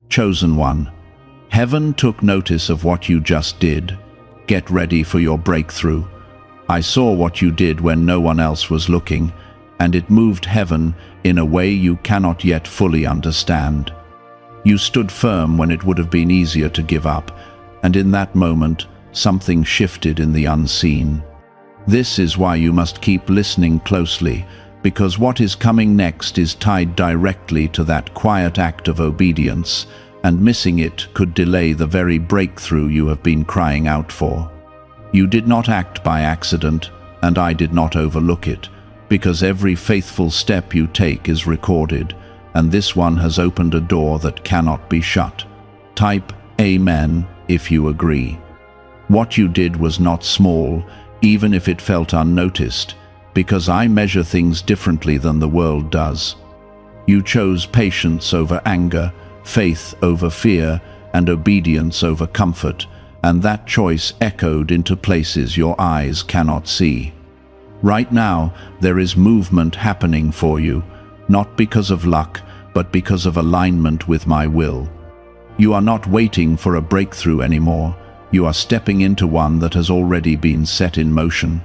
Chosen one, heaven took notice of what you just did. Get ready for your breakthrough. I saw what you did when no one else was looking, and it moved heaven in a way you cannot yet fully understand. You stood firm when it would have been easier to give up, and in that moment, something shifted in the unseen. This is why you must keep listening closely, because what is coming next is tied directly to that quiet act of obedience, and missing it could delay the very breakthrough you have been crying out for. You did not act by accident, and I did not overlook it, because every faithful step you take is recorded, and this one has opened a door that cannot be shut. Type Amen if you agree. What you did was not small, even if it felt unnoticed, because I measure things differently than the world does. You chose patience over anger, faith over fear, and obedience over comfort, and that choice echoed into places your eyes cannot see. Right now, there is movement happening for you, not because of luck, but because of alignment with my will. You are not waiting for a breakthrough anymore. You are stepping into one that has already been set in motion.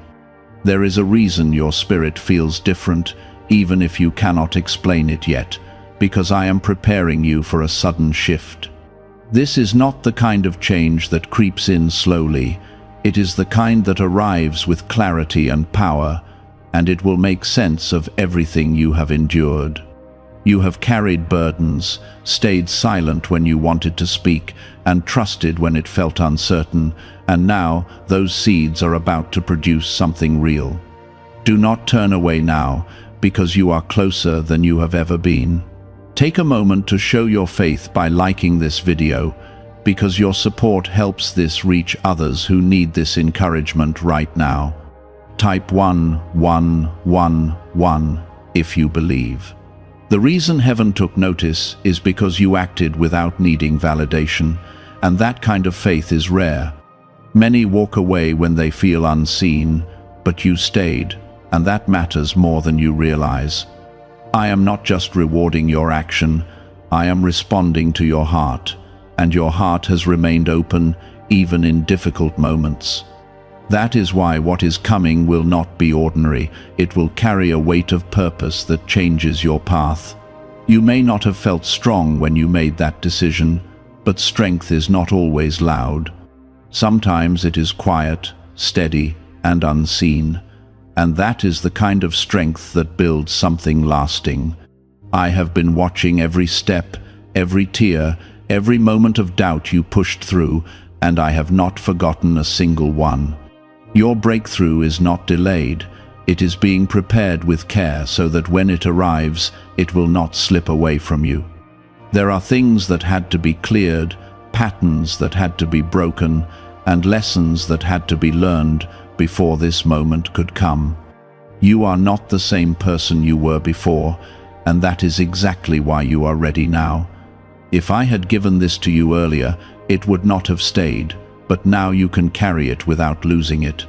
There is a reason your spirit feels different, even if you cannot explain it yet, because I am preparing you for a sudden shift. This is not the kind of change that creeps in slowly. It is the kind that arrives with clarity and power, and it will make sense of everything you have endured. You have carried burdens, stayed silent when you wanted to speak, and trusted when it felt uncertain, and now those seeds are about to produce something real. Do not turn away now, because you are closer than you have ever been. Take a moment to show your faith by liking this video, because your support helps this reach others who need this encouragement right now. Type 1111 if you believe. The reason heaven took notice is because you acted without needing validation, and that kind of faith is rare. Many walk away when they feel unseen, but you stayed, and that matters more than you realize. I am not just rewarding your action, I am responding to your heart, and your heart has remained open even in difficult moments. That is why what is coming will not be ordinary. It will carry a weight of purpose that changes your path. You may not have felt strong when you made that decision, but strength is not always loud. Sometimes it is quiet, steady, and unseen, and that is the kind of strength that builds something lasting. I have been watching every step, every tear, every moment of doubt you pushed through, and I have not forgotten a single one. Your breakthrough is not delayed. It is being prepared with care so that when it arrives, it will not slip away from you. There are things that had to be cleared, patterns that had to be broken, and lessons that had to be learned before this moment could come. You are not the same person you were before, and that is exactly why you are ready now. If I had given this to you earlier, it would not have stayed, but now you can carry it without losing it.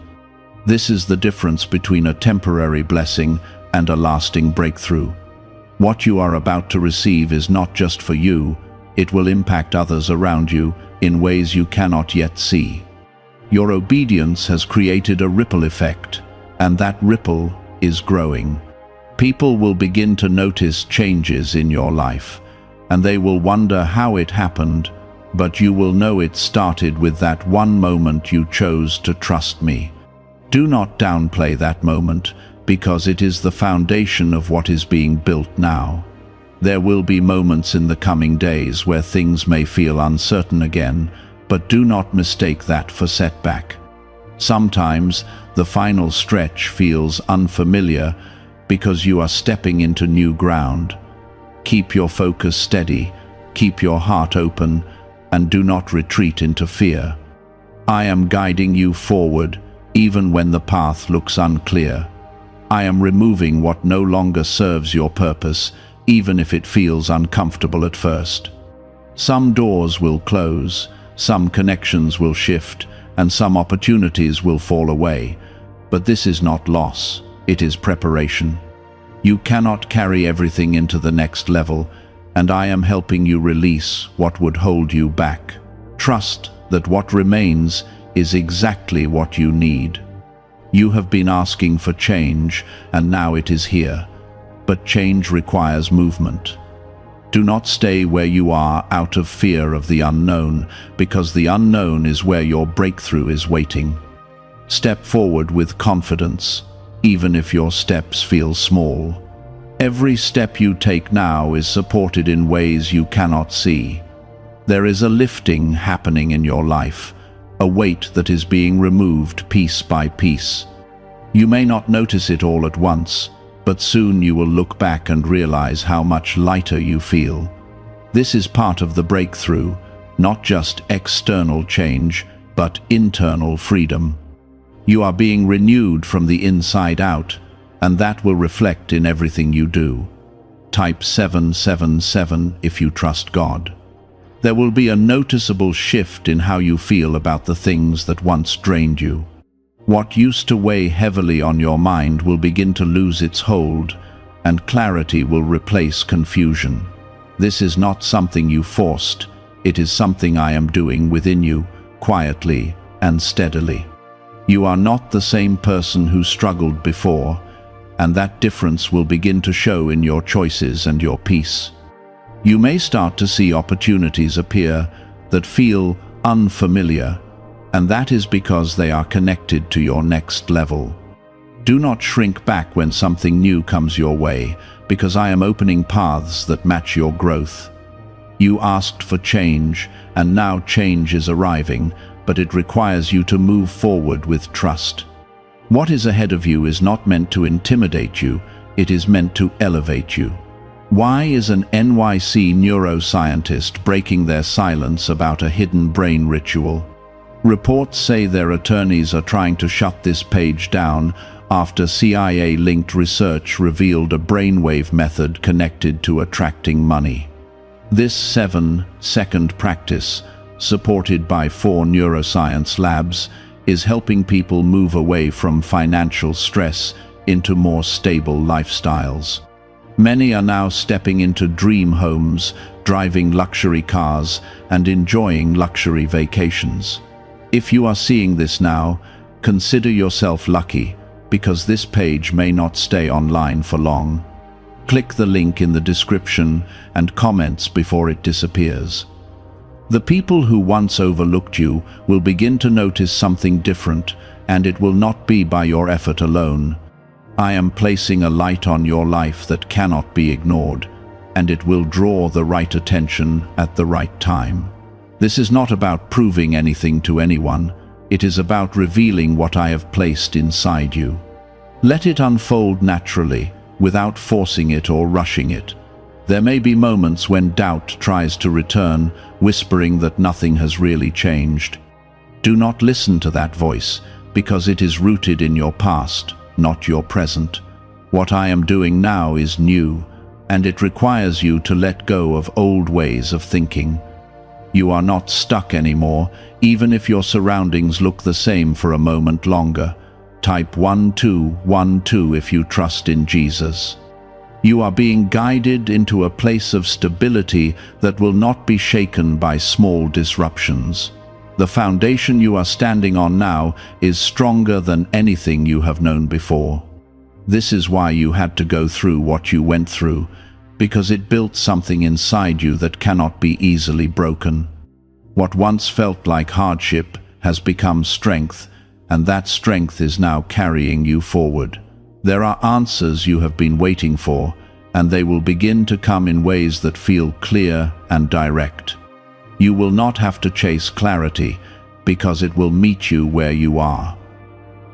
This is the difference between a temporary blessing and a lasting breakthrough. What you are about to receive is not just for you, it will impact others around you in ways you cannot yet see. Your obedience has created a ripple effect, and that ripple is growing. People will begin to notice changes in your life, and they will wonder how it happened, but you will know it started with that one moment you chose to trust me. Do not downplay that moment, because it is the foundation of what is being built now. There will be moments in the coming days where things may feel uncertain again, but do not mistake that for setback. Sometimes the final stretch feels unfamiliar because you are stepping into new ground. Keep your focus steady, keep your heart open, and do not retreat into fear. I am guiding you forward, even when the path looks unclear. I am removing what no longer serves your purpose, even if it feels uncomfortable at first. Some doors will close, some connections will shift, and some opportunities will fall away. But this is not loss, it is preparation. You cannot carry everything into the next level, and I am helping you release what would hold you back. Trust that what remains is exactly what you need. You have been asking for change, and now it is here. But change requires movement. Do not stay where you are out of fear of the unknown, because the unknown is where your breakthrough is waiting. Step forward with confidence, even if your steps feel small. Every step you take now is supported in ways you cannot see. There is a lifting happening in your life, a weight that is being removed piece by piece. You may not notice it all at once, but soon you will look back and realize how much lighter you feel. This is part of the breakthrough, not just external change, but internal freedom. You are being renewed from the inside out, and that will reflect in everything you do. Type 777 if you trust God. There will be a noticeable shift in how you feel about the things that once drained you. What used to weigh heavily on your mind will begin to lose its hold, and clarity will replace confusion. This is not something you forced, it is something I am doing within you, quietly and steadily. You are not the same person who struggled before, and that difference will begin to show in your choices and your peace. You may start to see opportunities appear that feel unfamiliar, and that is because they are connected to your next level. Do not shrink back when something new comes your way, because I am opening paths that match your growth. You asked for change, and now change is arriving, but it requires you to move forward with trust. What is ahead of you is not meant to intimidate you, it is meant to elevate you. Why is an NYC neuroscientist breaking their silence about a hidden brain ritual? Reports say their attorneys are trying to shut this page down after CIA-linked research revealed a brainwave method connected to attracting money. This 7-second practice, supported by 4 neuroscience labs, is helping people move away from financial stress into more stable lifestyles. Many are now stepping into dream homes, driving luxury cars, and enjoying luxury vacations. If you are seeing this now, consider yourself lucky, because this page may not stay online for long. Click the link in the description and comments before it disappears. The people who once overlooked you will begin to notice something different, and it will not be by your effort alone. I am placing a light on your life that cannot be ignored, and it will draw the right attention at the right time. This is not about proving anything to anyone, it is about revealing what I have placed inside you. Let it unfold naturally, without forcing it or rushing it. There may be moments when doubt tries to return, whispering that nothing has really changed. Do not listen to that voice, because it is rooted in your past, not your present. What I am doing now is new, and it requires you to let go of old ways of thinking. You are not stuck anymore, even if your surroundings look the same for a moment longer. Type 1212 if you trust in Jesus. You are being guided into a place of stability that will not be shaken by small disruptions. The foundation you are standing on now is stronger than anything you have known before. This is why you had to go through what you went through, because it built something inside you that cannot be easily broken. What once felt like hardship has become strength, and that strength is now carrying you forward. There are answers you have been waiting for, and they will begin to come in ways that feel clear and direct. You will not have to chase clarity, because it will meet you where you are.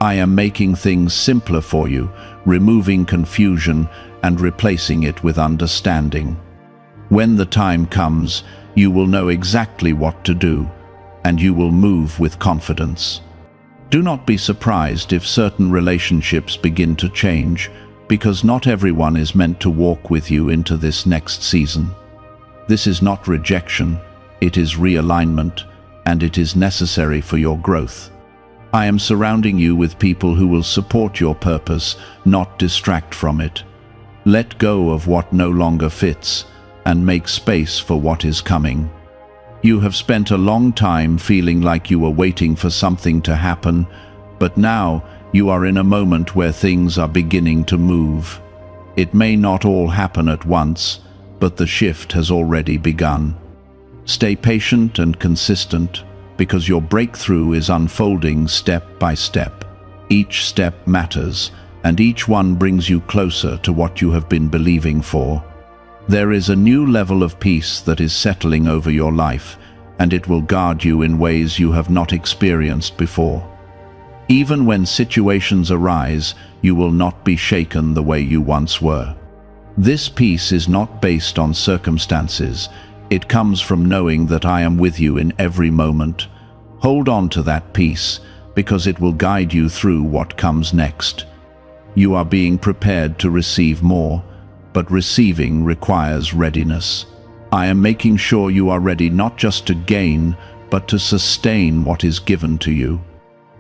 I am making things simpler for you, removing confusion and replacing it with understanding. When the time comes, you will know exactly what to do, and you will move with confidence. Do not be surprised if certain relationships begin to change, because not everyone is meant to walk with you into this next season. This is not rejection, it is realignment, and it is necessary for your growth. I am surrounding you with people who will support your purpose, not distract from it. Let go of what no longer fits, and make space for what is coming. You have spent a long time feeling like you were waiting for something to happen, but now you are in a moment where things are beginning to move. It may not all happen at once, but the shift has already begun. Stay patient and consistent, because your breakthrough is unfolding step by step. Each step matters, and each one brings you closer to what you have been believing for. There is a new level of peace that is settling over your life, and it will guard you in ways you have not experienced before. Even when situations arise, you will not be shaken the way you once were. This peace is not based on circumstances. It comes from knowing that I am with you in every moment. Hold on to that peace, because it will guide you through what comes next. You are being prepared to receive more, but receiving requires readiness. I am making sure you are ready not just to gain, but to sustain what is given to you.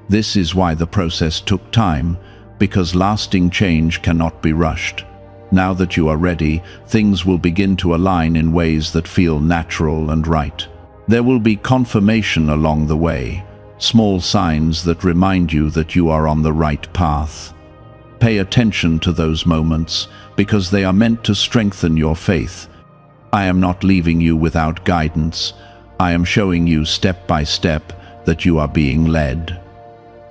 This is why the process took time, because lasting change cannot be rushed. Now that you are ready, things will begin to align in ways that feel natural and right. There will be confirmation along the way, small signs that remind you that you are on the right path. Pay attention to those moments, because they are meant to strengthen your faith. I am not leaving you without guidance. I am showing you step by step that you are being led.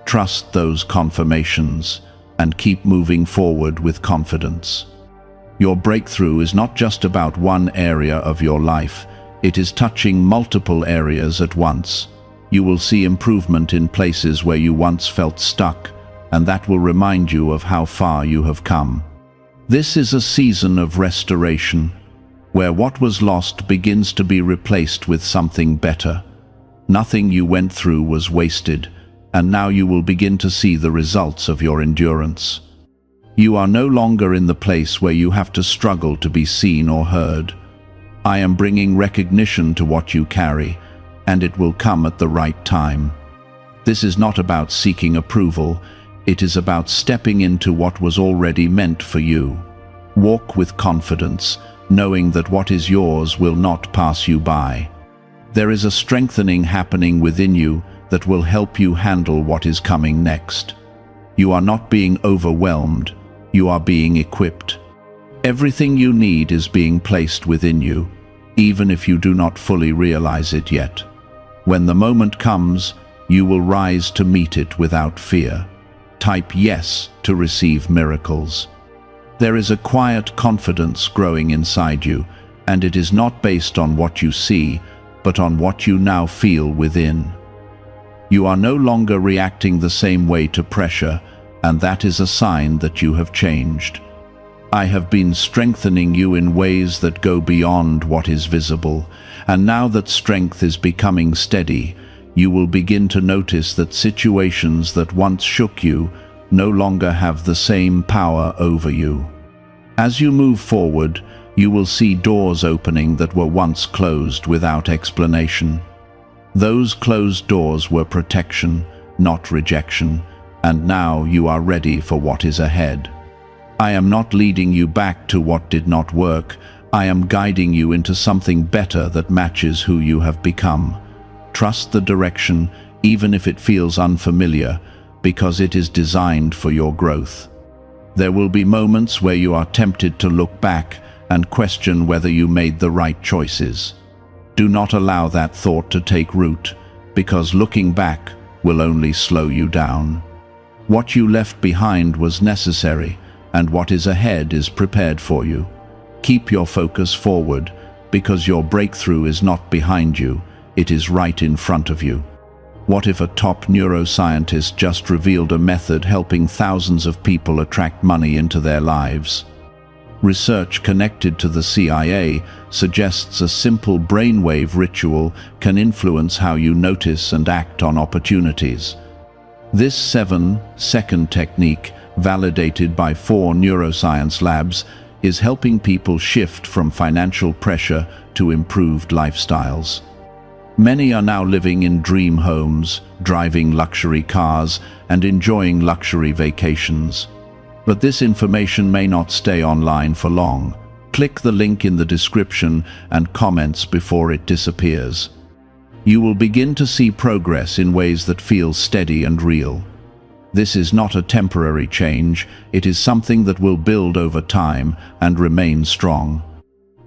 Trust those confirmations and keep moving forward with confidence. Your breakthrough is not just about one area of your life. It is touching multiple areas at once. You will see improvement in places where you once felt stuck, and that will remind you of how far you have come. This is a season of restoration, where what was lost begins to be replaced with something better. Nothing you went through was wasted, and now you will begin to see the results of your endurance. You are no longer in the place where you have to struggle to be seen or heard. I am bringing recognition to what you carry, and it will come at the right time. This is not about seeking approval. It is about stepping into what was already meant for you. Walk with confidence, knowing that what is yours will not pass you by. There is a strengthening happening within you that will help you handle what is coming next. You are not being overwhelmed, you are being equipped. Everything you need is being placed within you, even if you do not fully realize it yet. When the moment comes, you will rise to meet it without fear. Type yes to receive miracles. There is a quiet confidence growing inside you, and it is not based on what you see, but on what you now feel within. You are no longer reacting the same way to pressure, and that is a sign that you have changed. I have been strengthening you in ways that go beyond what is visible, and now that strength is becoming steady, you will begin to notice that situations that once shook you no longer have the same power over you. As you move forward, you will see doors opening that were once closed without explanation. Those closed doors were protection, not rejection, and now you are ready for what is ahead. I am not leading you back to what did not work. I am guiding you into something better that matches who you have become. Trust the direction, even if it feels unfamiliar, because it is designed for your growth. There will be moments where you are tempted to look back and question whether you made the right choices. Do not allow that thought to take root, because looking back will only slow you down. What you left behind was necessary, and what is ahead is prepared for you. Keep your focus forward, because your breakthrough is not behind you, it is right in front of you. What if a top neuroscientist just revealed a method helping thousands of people attract money into their lives? Research connected to the CIA suggests a simple brainwave ritual can influence how you notice and act on opportunities. This 7-second technique, validated by 4 neuroscience labs, is helping people shift from financial pressure to improved lifestyles. Many are now living in dream homes, driving luxury cars, and enjoying luxury vacations. But this information may not stay online for long. Click the link in the description and comments before it disappears. You will begin to see progress in ways that feel steady and real. This is not a temporary change, it is something that will build over time and remain strong.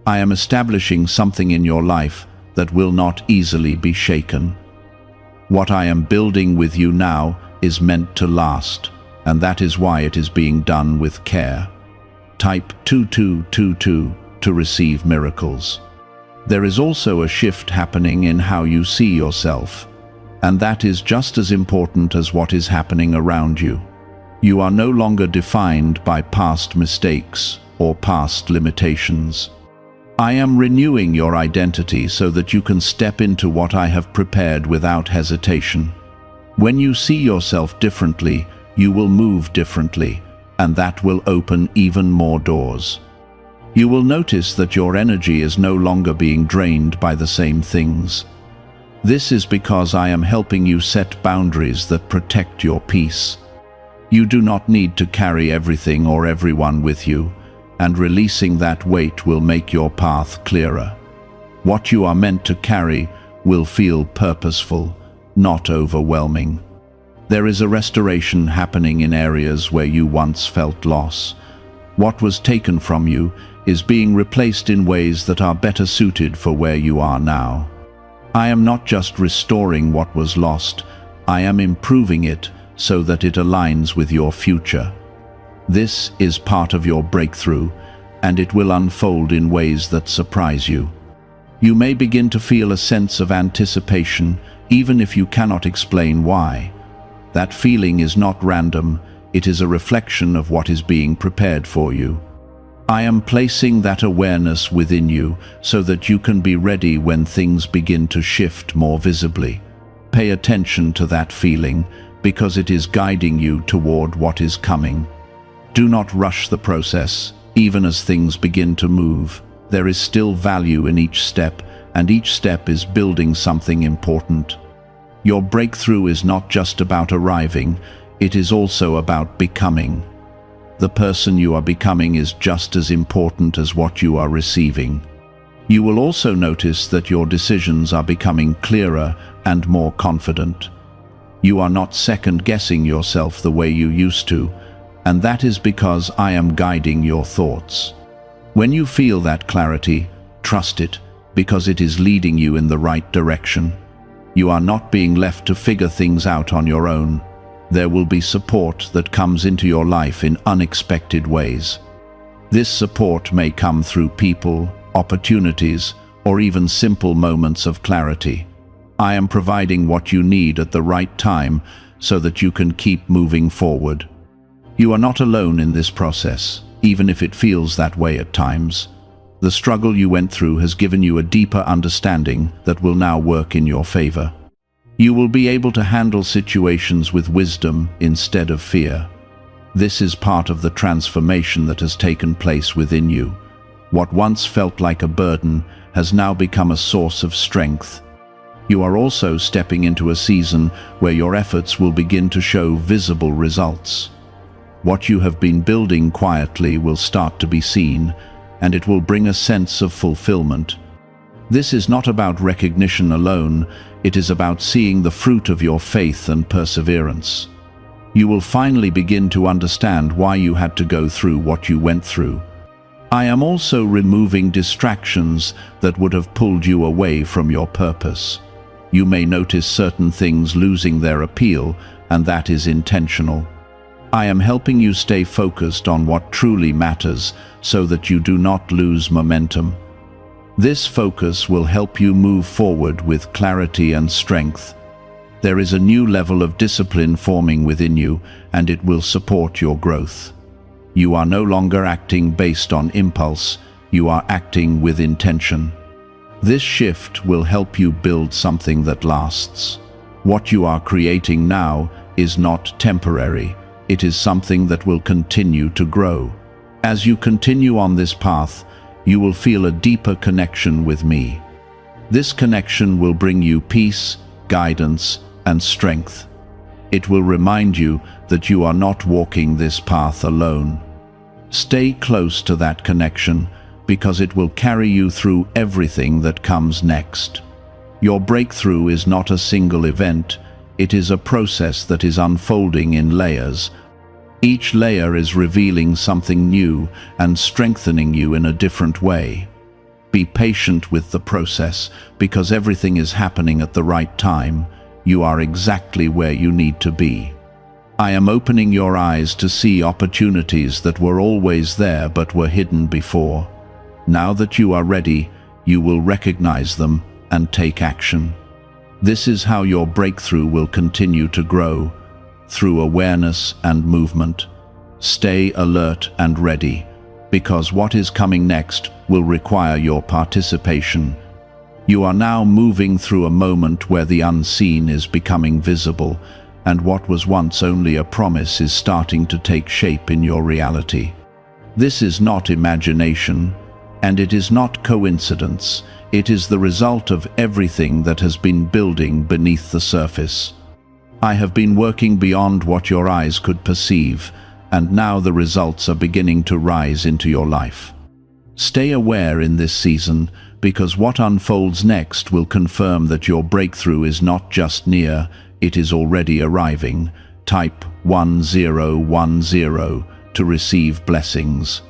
I am establishing something in your life that will not easily be shaken. What I am building with you now is meant to last, and that is why it is being done with care. Type 2222 to receive miracles. There is also a shift happening in how you see yourself, and that is just as important as what is happening around you. You are no longer defined by past mistakes or past limitations. I am renewing your identity so that you can step into what I have prepared without hesitation. When you see yourself differently, you will move differently, and that will open even more doors. You will notice that your energy is no longer being drained by the same things. This is because I am helping you set boundaries that protect your peace. You do not need to carry everything or everyone with you, and releasing that weight will make your path clearer. What you are meant to carry will feel purposeful, not overwhelming. There is a restoration happening in areas where you once felt loss. What was taken from you is being replaced in ways that are better suited for where you are now. I am not just restoring what was lost, I am improving it so that it aligns with your future. This is part of your breakthrough, and it will unfold in ways that surprise you. You may begin to feel a sense of anticipation, even if you cannot explain why. That feeling is not random, it is a reflection of what is being prepared for you. I am placing that awareness within you so that you can be ready when things begin to shift more visibly. Pay attention to that feeling because it is guiding you toward what is coming. Do not rush the process, even as things begin to move. There is still value in each step, and each step is building something important. Your breakthrough is not just about arriving, it is also about becoming. The person you are becoming is just as important as what you are receiving. You will also notice that your decisions are becoming clearer and more confident. You are not second-guessing yourself the way you used to, and that is because I am guiding your thoughts. When you feel that clarity, trust it, because it is leading you in the right direction. You are not being left to figure things out on your own. There will be support that comes into your life in unexpected ways. This support may come through people, opportunities, or even simple moments of clarity. I am providing what you need at the right time so that you can keep moving forward. You are not alone in this process, even if it feels that way at times. The struggle you went through has given you a deeper understanding that will now work in your favor. You will be able to handle situations with wisdom instead of fear. This is part of the transformation that has taken place within you. What once felt like a burden has now become a source of strength. You are also stepping into a season where your efforts will begin to show visible results. What you have been building quietly will start to be seen, and it will bring a sense of fulfillment. This is not about recognition alone, it is about seeing the fruit of your faith and perseverance. You will finally begin to understand why you had to go through what you went through. I am also removing distractions that would have pulled you away from your purpose. You may notice certain things losing their appeal, and that is intentional. I am helping you stay focused on what truly matters so that you do not lose momentum. This focus will help you move forward with clarity and strength. There is a new level of discipline forming within you, and it will support your growth. You are no longer acting based on impulse, you are acting with intention. This shift will help you build something that lasts. What you are creating now is not temporary, it is something that will continue to grow. As you continue on this path, you will feel a deeper connection with me. This connection will bring you peace, guidance, and strength. It will remind you that you are not walking this path alone. Stay close to that connection because it will carry you through everything that comes next. Your breakthrough is not a single event, it is a process that is unfolding in layers. Each layer is revealing something new and strengthening you in a different way. Be patient with the process, because everything is happening at the right time. You are exactly where you need to be. I am opening your eyes to see opportunities that were always there but were hidden before. Now that you are ready, you will recognize them and take action. This is how your breakthrough will continue to grow, through awareness and movement. Stay alert and ready, because what is coming next will require your participation. You are now moving through a moment where the unseen is becoming visible, and what was once only a promise is starting to take shape in your reality. This is not imagination, and it is not coincidence. It is the result of everything that has been building beneath the surface. I have been working beyond what your eyes could perceive, and now the results are beginning to rise into your life. Stay aware in this season, because what unfolds next will confirm that your breakthrough is not just near, it is already arriving. Type 1010 to receive blessings.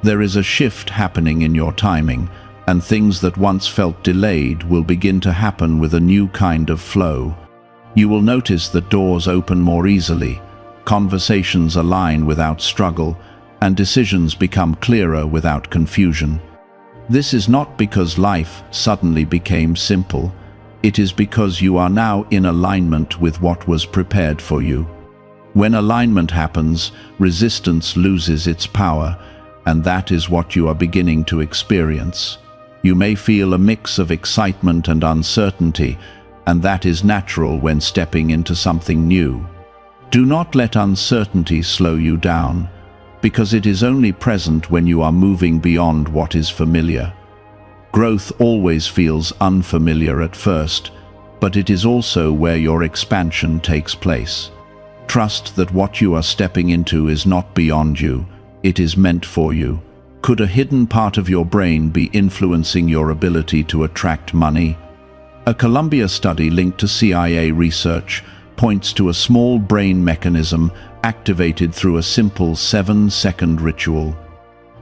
There is a shift happening in your timing, and things that once felt delayed will begin to happen with a new kind of flow. You will notice that doors open more easily, conversations align without struggle, and decisions become clearer without confusion. This is not because life suddenly became simple. It is because you are now in alignment with what was prepared for you. When alignment happens, resistance loses its power, and that is what you are beginning to experience. You may feel a mix of excitement and uncertainty, and that is natural when stepping into something new. Do not let uncertainty slow you down, because it is only present when you are moving beyond what is familiar. Growth always feels unfamiliar at first, but it is also where your expansion takes place. Trust that what you are stepping into is not beyond you, it is meant for you. Could a hidden part of your brain be influencing your ability to attract money? A Columbia study linked to CIA research points to a small brain mechanism activated through a simple 7-second ritual.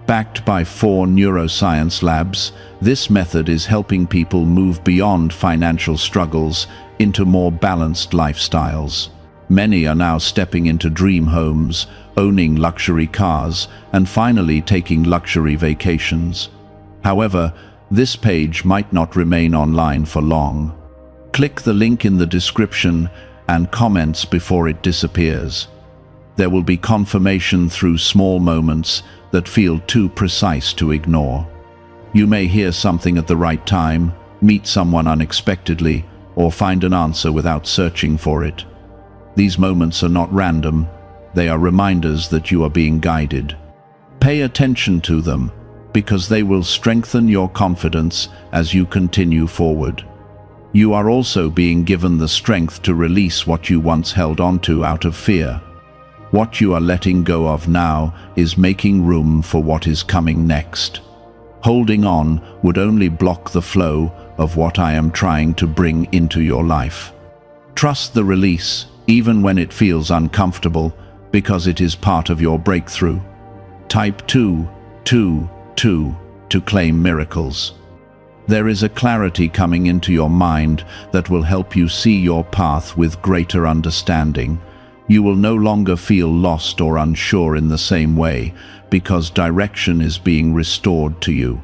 Backed by 4 neuroscience labs, this method is helping people move beyond financial struggles into more balanced lifestyles. Many are now stepping into dream homes, owning luxury cars, and finally taking luxury vacations. However, this page might not remain online for long. Click the link in the description and comments before it disappears. There will be confirmation through small moments that feel too precise to ignore. You may hear something at the right time, meet someone unexpectedly, or find an answer without searching for it. These moments are not random, they are reminders that you are being guided. Pay attention to them, because they will strengthen your confidence as you continue forward. You are also being given the strength to release what you once held onto out of fear. What you are letting go of now is making room for what is coming next. Holding on would only block the flow of what I am trying to bring into your life. Trust the release, even when it feels uncomfortable, because it is part of your breakthrough. Type 222 to claim miracles. There is a clarity coming into your mind that will help you see your path with greater understanding. You will no longer feel lost or unsure in the same way, because direction is being restored to you.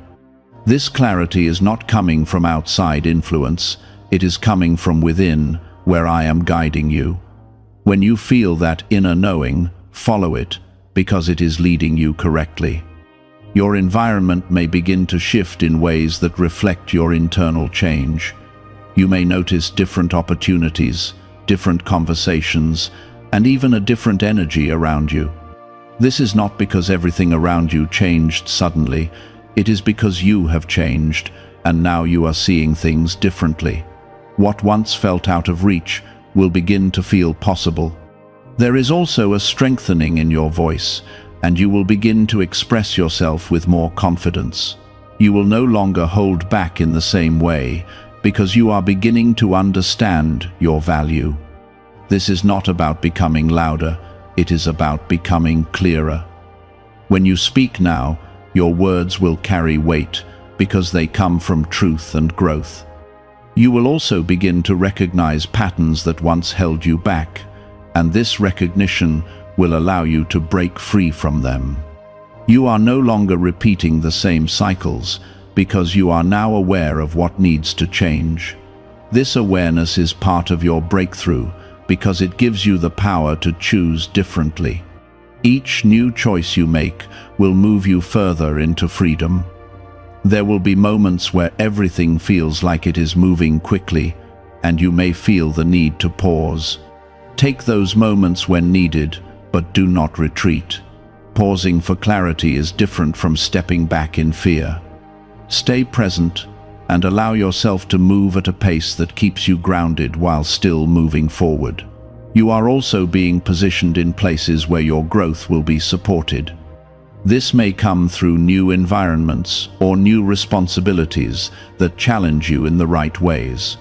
This clarity is not coming from outside influence, it is coming from within, where I am guiding you. When you feel that inner knowing, follow it, because it is leading you correctly. Your environment may begin to shift in ways that reflect your internal change. You may notice different opportunities, different conversations, and even a different energy around you. This is not because everything around you changed suddenly, it is because you have changed, and now you are seeing things differently. What once felt out of reach will begin to feel possible. There is also a strengthening in your voice, and you will begin to express yourself with more confidence. You will no longer hold back in the same way because you are beginning to understand your value. This is not about becoming louder, it is about becoming clearer. When you speak now, your words will carry weight because they come from truth and growth. You will also begin to recognize patterns that once held you back, and this recognition will allow you to break free from them. You are no longer repeating the same cycles because you are now aware of what needs to change. This awareness is part of your breakthrough because it gives you the power to choose differently. Each new choice you make will move you further into freedom. There will be moments where everything feels like it is moving quickly, and you may feel the need to pause. Take those moments when needed, but do not retreat. Pausing for clarity is different from stepping back in fear. Stay present and allow yourself to move at a pace that keeps you grounded while still moving forward. You are also being positioned in places where your growth will be supported. This may come through new environments or new responsibilities that challenge you in the right ways.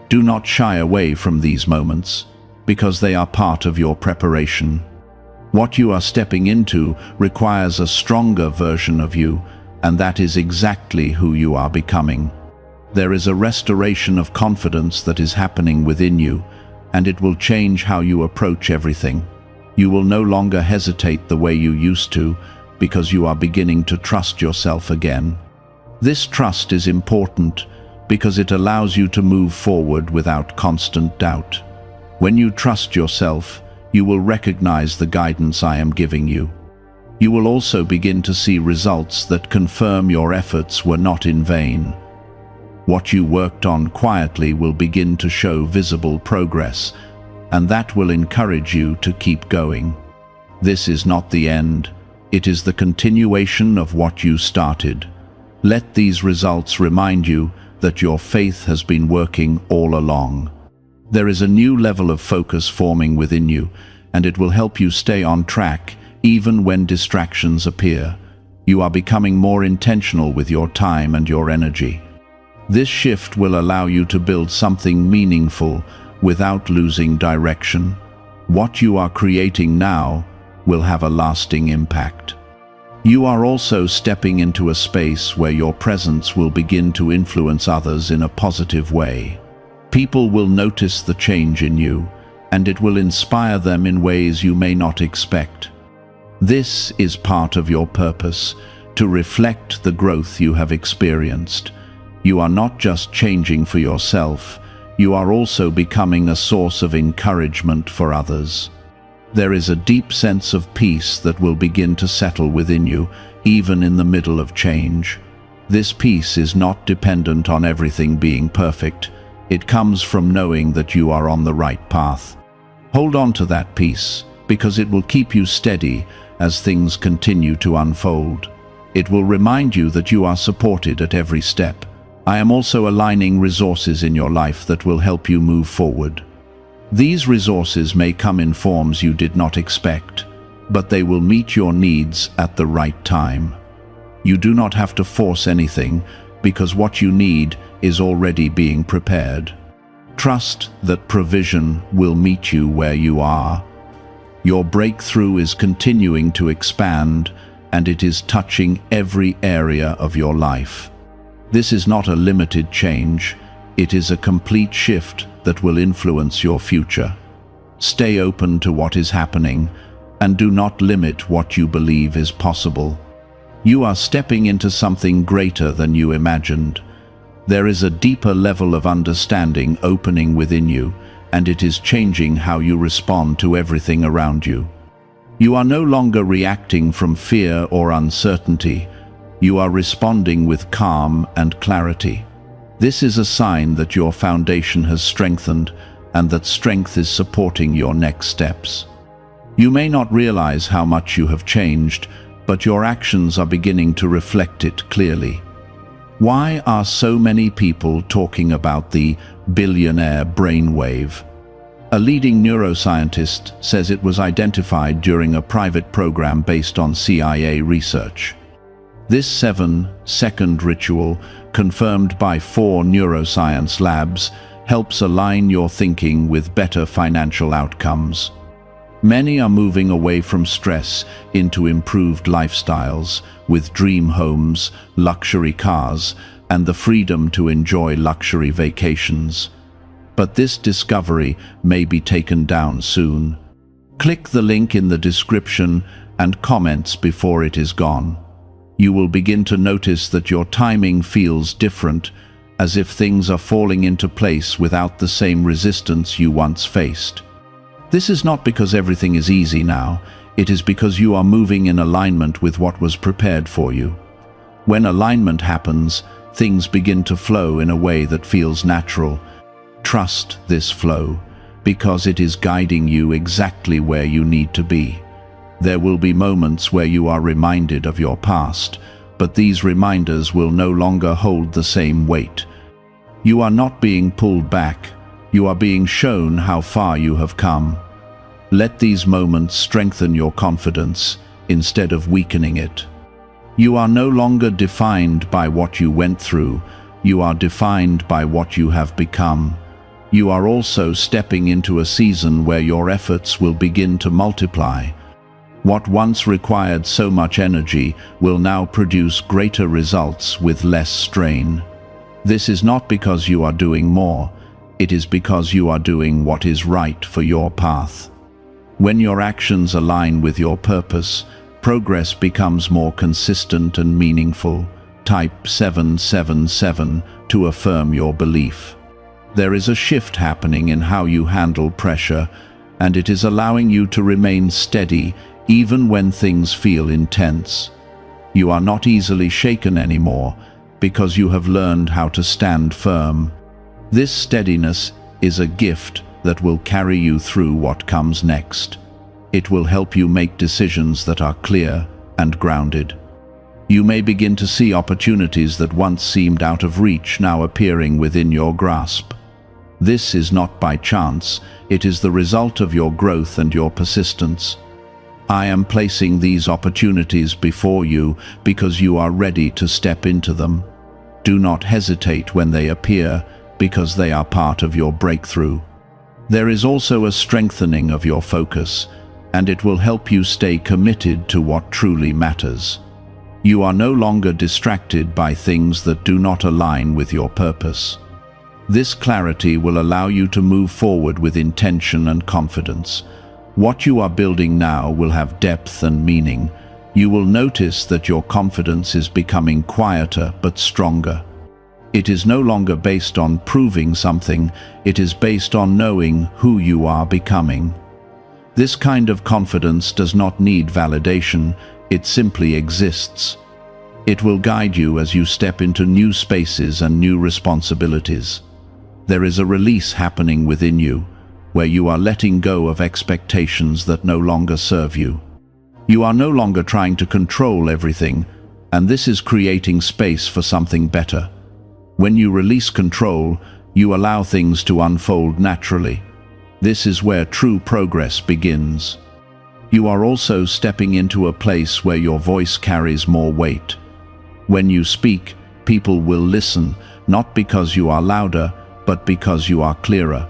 Do not shy away from these moments, because they are part of your preparation. What you are stepping into requires a stronger version of you, and that is exactly who you are becoming. There is a restoration of confidence that is happening within you, and it will change how you approach everything. You will no longer hesitate the way you used to, because you are beginning to trust yourself again. This trust is important because it allows you to move forward without constant doubt. When you trust yourself, you will recognize the guidance I am giving you. You will also begin to see results that confirm your efforts were not in vain. What you worked on quietly will begin to show visible progress, and that will encourage you to keep going. This is not the end, it is the continuation of what you started. Let these results remind you that your faith has been working all along. There is a new level of focus forming within you, and it will help you stay on track even when distractions appear. You are becoming more intentional with your time and your energy. This shift will allow you to build something meaningful without losing direction. What you are creating now will have a lasting impact. You are also stepping into a space where your presence will begin to influence others in a positive way. People will notice the change in you, and it will inspire them in ways you may not expect. This is part of your purpose, to reflect the growth you have experienced. You are not just changing for yourself, you are also becoming a source of encouragement for others. There is a deep sense of peace that will begin to settle within you, even in the middle of change. This peace is not dependent on everything being perfect. It comes from knowing that you are on the right path. Hold on to that peace, because it will keep you steady as things continue to unfold. It will remind you that you are supported at every step. I am also aligning resources in your life that will help you move forward. These resources may come in forms you did not expect, but they will meet your needs at the right time. You do not have to force anything, because what you need is already being prepared. Trust that provision will meet you where you are. Your breakthrough is continuing to expand, and it is touching every area of your life. This is not a limited change, it is a complete shift that will influence your future. Stay open to what is happening, and do not limit what you believe is possible. You are stepping into something greater than you imagined. There is a deeper level of understanding opening within you, and it is changing how you respond to everything around you. You are no longer reacting from fear or uncertainty. You are responding with calm and clarity. This is a sign that your foundation has strengthened and that strength is supporting your next steps. You may not realize how much you have changed, but your actions are beginning to reflect it clearly. Why are so many people talking about the billionaire brainwave? A leading neuroscientist says it was identified during a private program based on CIA research. This 7-second ritual, confirmed by 4 neuroscience labs, helps align your thinking with better financial outcomes. Many are moving away from stress into improved lifestyles, with dream homes, luxury cars, and the freedom to enjoy luxury vacations. But this discovery may be taken down soon. Click the link in the description and comments before it is gone. You will begin to notice that your timing feels different, as if things are falling into place without the same resistance you once faced. This is not because everything is easy now, it is because you are moving in alignment with what was prepared for you. When alignment happens, things begin to flow in a way that feels natural. Trust this flow, because it is guiding you exactly where you need to be. There will be moments where you are reminded of your past, but these reminders will no longer hold the same weight. You are not being pulled back, you are being shown how far you have come. Let these moments strengthen your confidence instead of weakening it. You are no longer defined by what you went through, you are defined by what you have become. You are also stepping into a season where your efforts will begin to multiply. What once required so much energy will now produce greater results with less strain. This is not because you are doing more, it is because you are doing what is right for your path. When your actions align with your purpose, progress becomes more consistent and meaningful. Type 777 to affirm your belief. There is a shift happening in how you handle pressure, and it is allowing you to remain steady even when things feel intense. You are not easily shaken anymore because you have learned how to stand firm. This steadiness is a gift that will carry you through what comes next. It will help you make decisions that are clear and grounded. You may begin to see opportunities that once seemed out of reach now appearing within your grasp. This is not by chance, it is the result of your growth and your persistence. I am placing these opportunities before you because you are ready to step into them. Do not hesitate when they appear, because they are part of your breakthrough. There is also a strengthening of your focus, and it will help you stay committed to what truly matters. You are no longer distracted by things that do not align with your purpose. This clarity will allow you to move forward with intention and confidence. What you are building now will have depth and meaning. You will notice that your confidence is becoming quieter but stronger. It is no longer based on proving something, it is based on knowing who you are becoming. This kind of confidence does not need validation, it simply exists. It will guide you as you step into new spaces and new responsibilities. There is a release happening within you, where you are letting go of expectations that no longer serve you. You are no longer trying to control everything, and this is creating space for something better. When you release control, you allow things to unfold naturally. This is where true progress begins. You are also stepping into a place where your voice carries more weight. When you speak, people will listen, not because you are louder, but because you are clearer.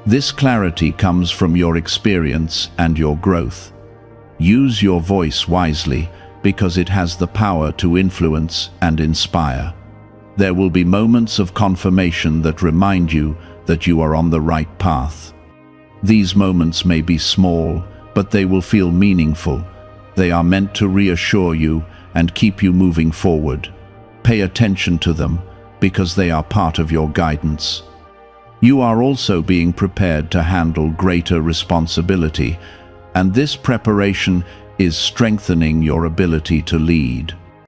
This clarity comes from your experience and your growth. Use your voice wisely, because it has the power to influence and inspire. There will be moments of confirmation that remind you that you are on the right path. These moments may be small, but they will feel meaningful. They are meant to reassure you and keep you moving forward. Pay attention to them, because they are part of your guidance. You are also being prepared to handle greater responsibility, and this preparation is strengthening your ability to lead.